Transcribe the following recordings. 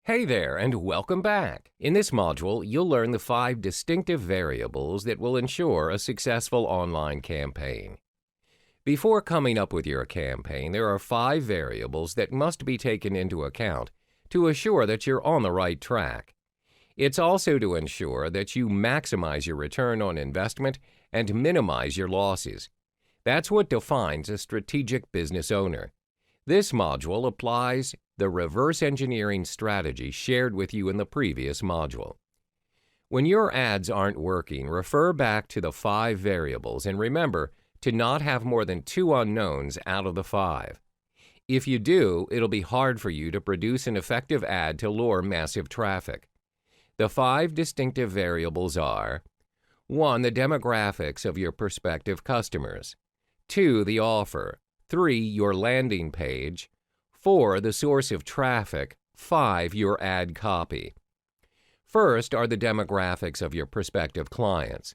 Hey there, and welcome back. In this module, you'll learn the 5 distinctive variables that will ensure a successful online campaign. Before coming up with your campaign, there are 5 variables that must be taken into account to assure that you're on the right track. It's also to ensure that you maximize your return on investment and minimize your losses. That's what defines a strategic business owner. This module applies the reverse engineering strategy shared with you in the previous module. When your ads aren't working, refer back to the 5 variables and remember to not have more than 2 unknowns out of the 5. If you do, it'll be hard for you to produce an effective ad to lure massive traffic. The 5 distinctive variables are: 1. The demographics of your prospective customers. 2. The offer. 3. Your landing page. 4. The source of traffic. 5. Your ad copy. First are the demographics of your prospective clients.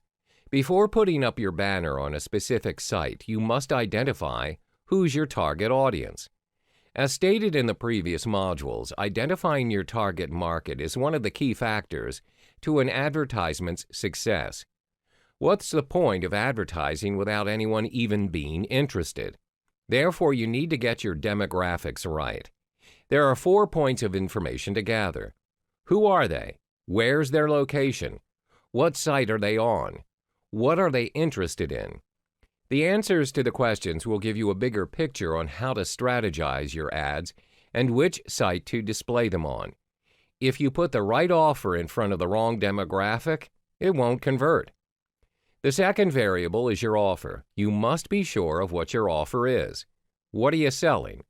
Before putting up your banner on a specific site, you must identify who's your target audience. As stated in the previous modules, identifying your target market is one of the key factors to an advertisement's success. What's the point of advertising without anyone even being interested? Therefore, you need to get your demographics right. There are 4 points of information to gather. Who are they? Where's their location? What site are they on? What are they interested in? The answers to the questions will give you a bigger picture on how to strategize your ads and which site to display them on. If you put the right offer in front of the wrong demographic, it won't convert. The second variable is your offer. You must be sure of what your offer is. What are you selling?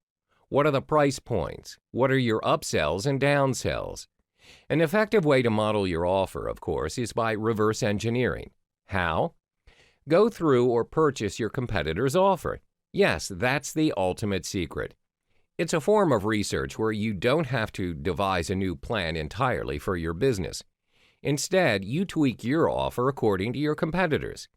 What are the price points? What are your upsells and downsells? An effective way to model your offer, of course, is by reverse engineering. How? Go through or purchase your competitor's offer. Yes, that's the ultimate secret. It's a form of research where you don't have to devise a new plan entirely for your business. Instead, you tweak your offer according to your competitors.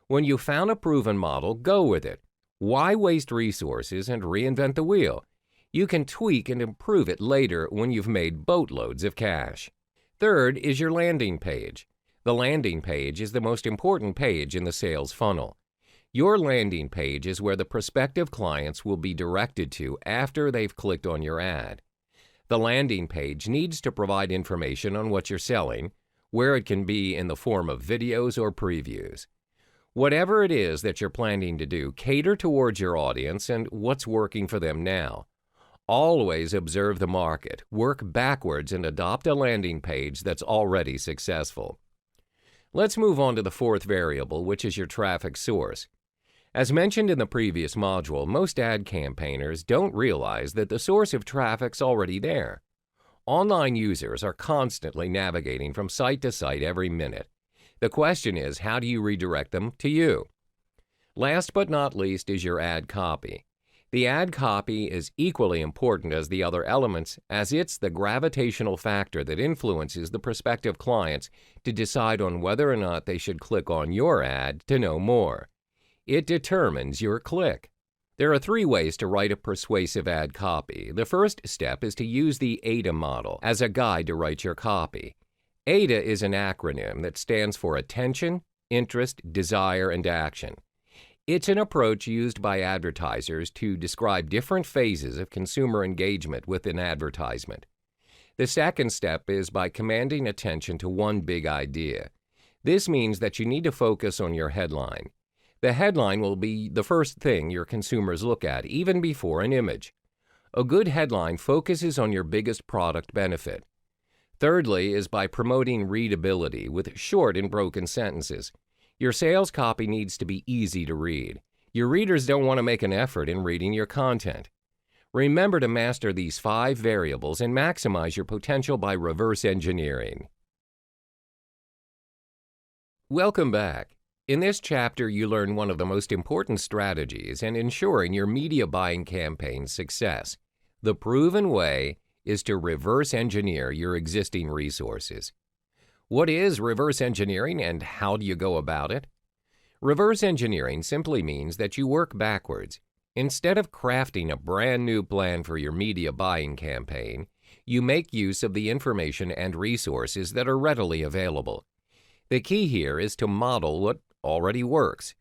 When you found a proven model, go with it. Why waste resources and reinvent the wheel? You can tweak and improve it later when you've made boatloads of cash. Third is your landing page. The landing page is the most important page in the sales funnel. Your landing page is where the prospective clients will be directed to after they've clicked on your ad. The landing page needs to provide information on what you're selling, where it can be in the form of videos or previews. Whatever it is that you're planning to do, cater towards your audience and what's working for them now. Always observe the market, work backwards, and adopt a landing page that's already successful. Let's move on to the 4th variable, which is your traffic source. As mentioned in the previous module, most ad campaigners don't realize that the source of traffic's already there. Online users are constantly navigating from site to site every minute. The question is, how do you redirect them to you? Last but not least is your ad copy. The ad copy is equally important as the other elements, as it's the gravitational factor that influences the prospective clients to decide on whether or not they should click on your ad to know more. It determines your click. There are 3 ways to write a persuasive ad copy. The first step is to use the AIDA model as a guide to write your copy. AIDA is an acronym that stands for Attention, Interest, Desire, and Action. It's an approach used by advertisers to describe different phases of consumer engagement with an advertisement. The second step is by commanding attention to one big idea. This means that you need to focus on your headline. The headline will be the first thing your consumers look at, even before an image. A good headline focuses on your biggest product benefit. Thirdly is by promoting readability with short and broken sentences. Your sales copy needs to be easy to read. Your readers don't want to make an effort in reading your content. Remember to master these 5 variables and maximize your potential by reverse engineering. Welcome back. In this chapter, you learn one of the most important strategies in ensuring your media buying campaign's success. The proven way is to reverse engineer your existing resources. What is reverse engineering and how do you go about it? Reverse engineering simply means that you work backwards. Instead of crafting a brand new plan for your media buying campaign, you make use of the information and resources that are readily available. The key here is to model what already works.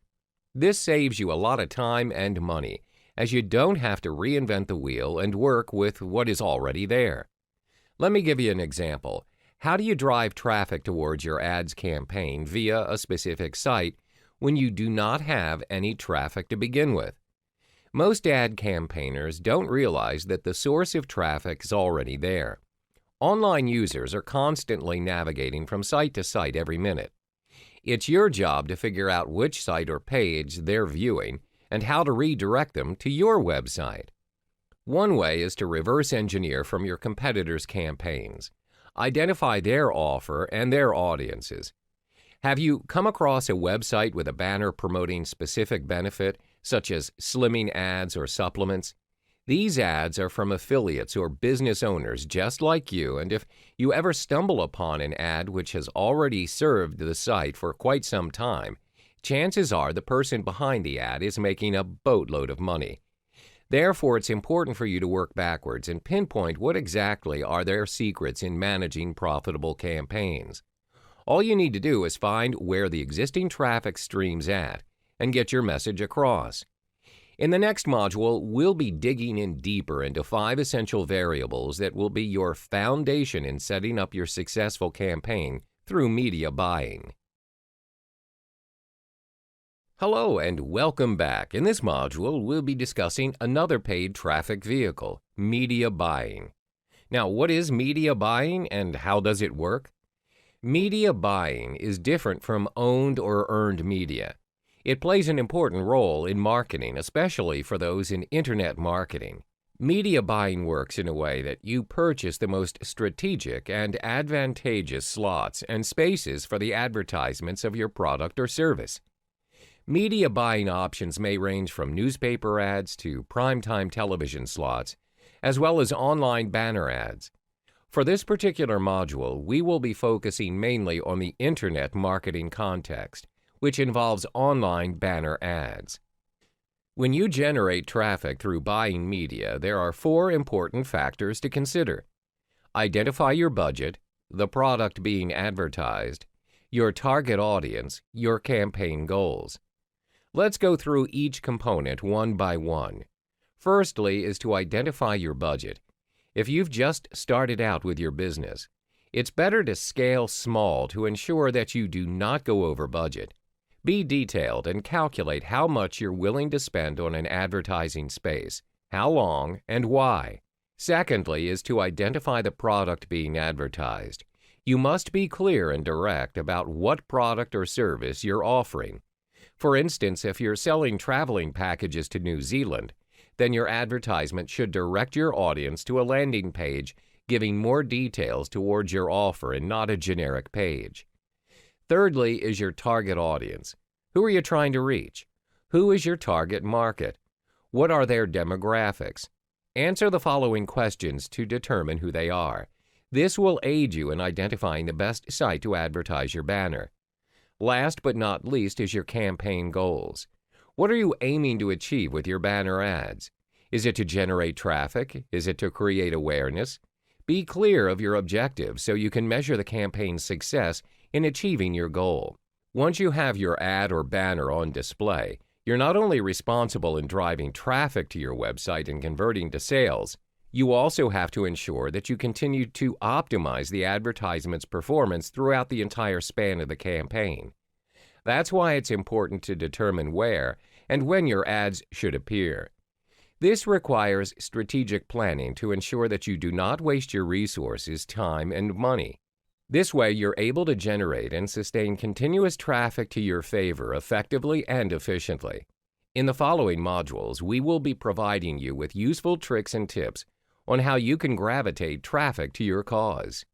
This saves you a lot of time and money, as you don't have to reinvent the wheel and work with what is already there. Let me give you an example. How do you drive traffic towards your ads campaign via a specific site when you do not have any traffic to begin with? Most ad campaigners don't realize that the source of traffic is already there. Online users are constantly navigating from site to site every minute. It's your job to figure out which site or page they're viewing and how to redirect them to your website. One way is to reverse engineer from your competitors' campaigns. Identify their offer and their audiences. Have you come across a website with a banner promoting specific benefit, such as slimming ads or supplements? These ads are from affiliates or business owners just like you, and if you ever stumble upon an ad which has already served the site for quite some time, chances are the person behind the ad is making a boatload of money. Therefore, it's important for you to work backwards and pinpoint what exactly are their secrets in managing profitable campaigns. All you need to do is find where the existing traffic stream's at and get your message across. In the next module, we'll be digging in deeper into 5 essential variables that will be your foundation in setting up your successful campaign through media buying. Hello and welcome back. In this module, we'll be discussing another paid traffic vehicle, media buying. Now, what is media buying and how does it work? Media buying is different from owned or earned media. It plays an important role in marketing, especially for those in internet marketing. Media buying works in a way that you purchase the most strategic and advantageous slots and spaces for the advertisements of your product or service. Media buying options may range from newspaper ads to primetime television slots, as well as online banner ads. For this particular module, we will be focusing mainly on the internet marketing context, which involves online banner ads. When you generate traffic through buying media, there are 4 important factors to consider. Identify your budget, the product being advertised, your target audience, your campaign goals. Let's go through each component one by one. Firstly is to identify your budget. If you've just started out with your business, it's better to scale small to ensure that you do not go over budget. Be detailed and calculate how much you're willing to spend on an advertising space, how long, and why. Secondly is to identify the product being advertised. You must be clear and direct about what product or service you're offering. For instance, if you're selling traveling packages to New Zealand, then your advertisement should direct your audience to a landing page giving more details towards your offer and not a generic page. Thirdly is your target audience. Who are you trying to reach? Who is your target market? What are their demographics? Answer the following questions to determine who they are. This will aid you in identifying the best site to advertise your banner. Last but not least is your campaign goals. What are you aiming to achieve with your banner ads? Is it to generate traffic? Is it to create awareness? Be clear of your objectives so you can measure the campaign's success in achieving your goal. Once you have your ad or banner on display, you're not only responsible in driving traffic to your website and converting to sales, you also have to ensure that you continue to optimize the advertisement's performance throughout the entire span of the campaign. That's why it's important to determine where and when your ads should appear. This requires strategic planning to ensure that you do not waste your resources, time, and money. This way, you're able to generate and sustain continuous traffic to your favor effectively and efficiently. In the following modules, we will be providing you with useful tricks and tips on how you can gravitate traffic to your cause.